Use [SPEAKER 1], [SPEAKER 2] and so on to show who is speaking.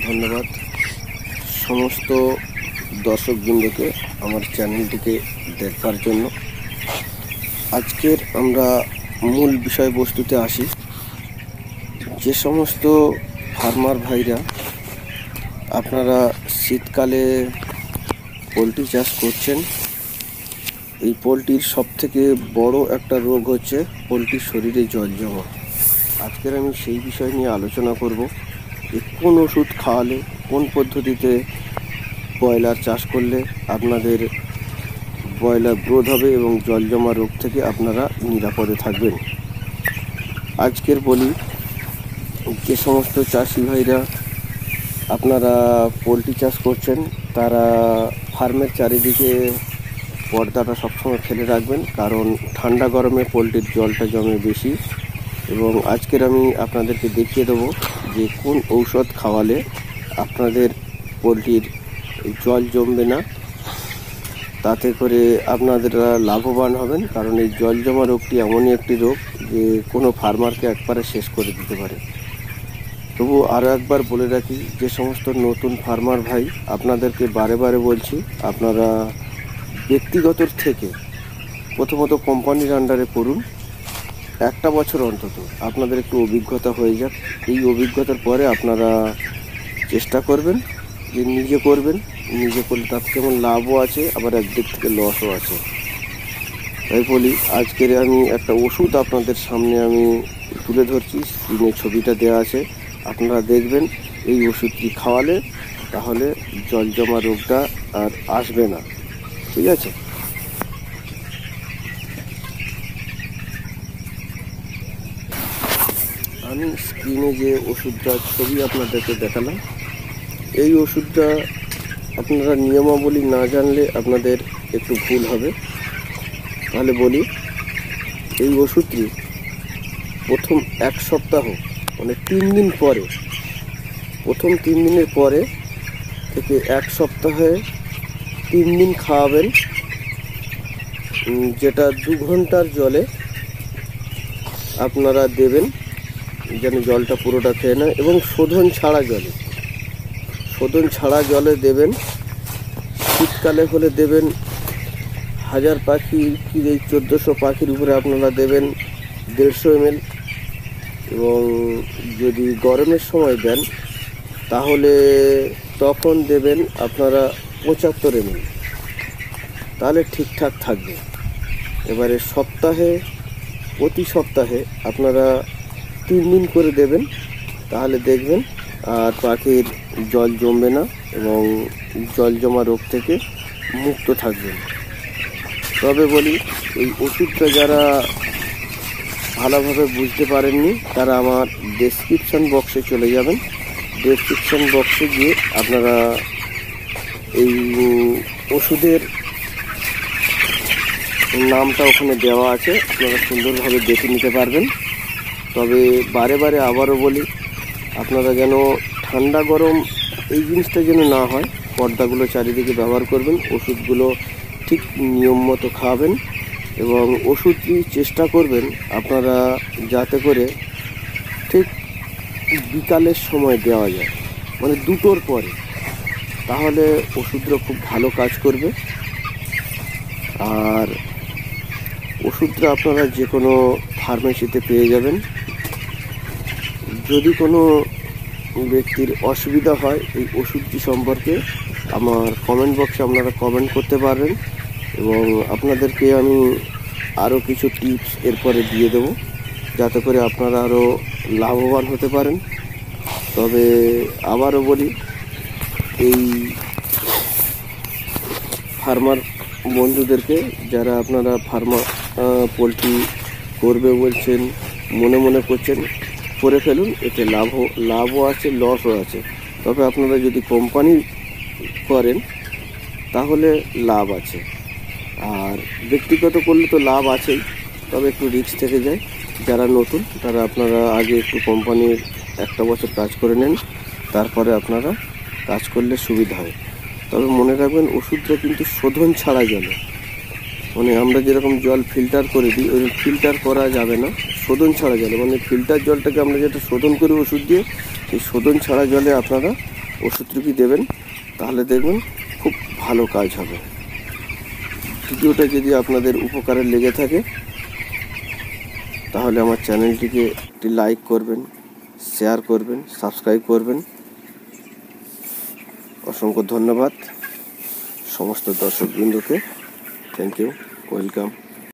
[SPEAKER 1] ধন্যবাদ সমস্ত দর্শকবৃন্দকে আমার চ্যানেলটিকে দেখবার জন্য। আজকের আমরা মূল বিষয়বস্তুতে আসি। যে সমস্ত ফার্মার ভাইরা আপনারা শীতকালে পোলট্রি চাষ করছেন, এই পোলট্রির সবথেকে বড় একটা রোগ হচ্ছে পোলট্রির শরীরে জল জমা। আজকের আমি সেই বিষয় নিয়ে আলোচনা করব যে কোন ওষুধ খাওয়ালে, কোন পদ্ধতিতে ব্রয়লার চাষ করলে আপনাদের ব্রয়লার গ্রোথ হবে এবং জল জমা রোগ থেকে আপনারা নিরাপদে থাকবেন। আজকের বলি, যে সমস্ত চাষি ভাইরা আপনারা পোলট্রি চাষ করছেন তারা ফার্মের চারিদিকে পর্দাটা সবসময় ফেলে রাখবেন, কারণ ঠান্ডা গরমে পোলট্রির জলটা জমে বেশি। এবং আজকের আমি আপনাদেরকে দেখিয়ে দেবো যে কোন ঔষধ খাওয়ালে আপনাদের পোলট্রির জল জমবে না, তাতে করে আপনারা লাভবান হবেন। কারণ এই জল জমা রোগটি এমনই একটি রোগ যে কোনো ফার্মারকে একবারে শেষ করে দিতে পারে। তবু আরও একবার বলে রাখি, যে সমস্ত নতুন ফার্মার ভাই আপনাদেরকে বারে বারে বলছি, আপনারা ব্যক্তিগতর থেকে প্রথমত কোম্পানির আন্ডারে করুন। একটা বছর অন্তত আপনাদের একটু অভিজ্ঞতা হয়ে যাক। এই অভিজ্ঞতার পরে আপনারা চেষ্টা করবেন যে নিজে করবেন। নিজে করলে তার যেমন লাভও আছে, আবার একদিক থেকে লসও আছে। তাই বলি, আজকের আমি একটা ওষুধ আপনাদের সামনে আমি তুলে ধরছি, স্ক্রিনে ছবিটা দেওয়া আছে, আপনারা দেখবেন। এই ওষুধটি খাওয়ালে তাহলে জল জমা রোগটা আর আসবে না, ঠিক আছে? আমি স্ক্রিনে যে ওষুধটার ছবি আপনাদেরকে দেখালাম, এই ওষুধটা আপনারা নিয়মাবলী না জানলে আপনাদের একটু ভুল হবে। তাহলে বলি, এই ওষুধটি প্রথম 1 সপ্তাহ মানে 3 দিন পরে, প্রথম 3 দিনের পরে থেকে 1 সপ্তাহে 3 দিন খাওয়াবেন, যেটা 2 ঘন্টার জলে আপনারা দেবেন যেন জলটা পুরোটা খেয়ে নেয়। এবং শোধন ছাড়া জলে দেবেন। শীতকালে হলে দেবেন 1000 পাখি কি 1400 পাখির উপরে আপনারা দেবেন 150 ml। এবং যদি গরমের সময় দেন তাহলে তখন দেবেন আপনারা 75 ml, তাহলে ঠিকঠাক থাকবে। এবারে প্রতি সপ্তাহে আপনারা 3 দিন করে দেবেন, তাহলে দেখবেন আর পাখির জল জমবে না এবং জল জমা রোগ থেকে মুক্ত থাকবেন। তবে বলি, এই ওষুধটা যারা ভালোভাবে বুঝতে পারেননি তারা আমার ডেসক্রিপশন বক্সে চলে যাবেন। ডেসক্রিপশন বক্সে গিয়ে আপনারা এই ওষুধের নামটা ওখানে দেওয়া আছে, আপনারা সুন্দরভাবে দেখে নিতে পারবেন। তবে বারে বারে আবারও বলি, আপনারা যেন ঠান্ডা গরম এই জিনিসটা যেন না হয়, পর্দাগুলো চারিদিকে ব্যবহার করবেন, ওষুধগুলো ঠিক নিয়ম মতো খাওয়াবেন। এবং ওষুধটি চেষ্টা করবেন আপনারা যাতে করে ঠিক বিকালের সময় দেওয়া যায়, মানে 2টোর পরে, তাহলে ওষুধটা খুব ভালো কাজ করবে। আর ওষুধটা আপনারা যে কোনো ফার্মেসিতে পেয়ে যাবেন। যদি কোনো ব্যক্তির অসুবিধা হয় এই ওষুধটি সম্পর্কে, আমার কমেন্ট বক্সে আপনারা কমেন্ট করতে পারবেন এবং আপনাদেরকে আমি আরও কিছু টিপস এরপরে দিয়ে দেবো, যাতে করে আপনারা আরও লাভবান হতে পারেন। তবে আবারও বলি, এই ফার্মার বন্ধুদেরকে, যারা আপনারা পোলট্রি করবে বলছেন, মনে মনে করছেন, করে ফেলুন। এতে লাভও আছে, লসও আছে। তবে আপনারা যদি কোম্পানি করেন তাহলে লাভ আছে, আর ব্যক্তিগত করলে তো লাভ আছেই, তবে একটু রিস্ক থেকে যায়। যারা নতুন তারা আপনারা আগে একটু কোম্পানির 1 বছর কাজ করে নেন, তারপরে আপনারা কাজ করলে সুবিধা হয়। তবে মনে রাখবেন, ওষুধটা কিন্তু শোধন ছাড়া জলে, মানে আমরা যেরকম জল ফিল্টার করে দিই, ওই ফিল্টার করা যাবে না, শোধন ছাড়া জলে, মানে ফিল্টার জলটাকে আমরা যেটা শোধন করি ওষুধ দিয়ে, সেই শোধন ছাড়া জলে আপনারা ওষুধটুকু দেবেন, তাহলে দেখবেন খুব ভালো কাজ হবে। ভিডিওটা যদি আপনাদের উপকারে লেগে থাকে তাহলে আমার চ্যানেলটিকে একটি লাইক করবেন, শেয়ার করবেন, সাবস্ক্রাইব করবেন। অসংখ্য ধন্যবাদ সমস্ত দর্শকবৃন্দকে। Thank you, welcome.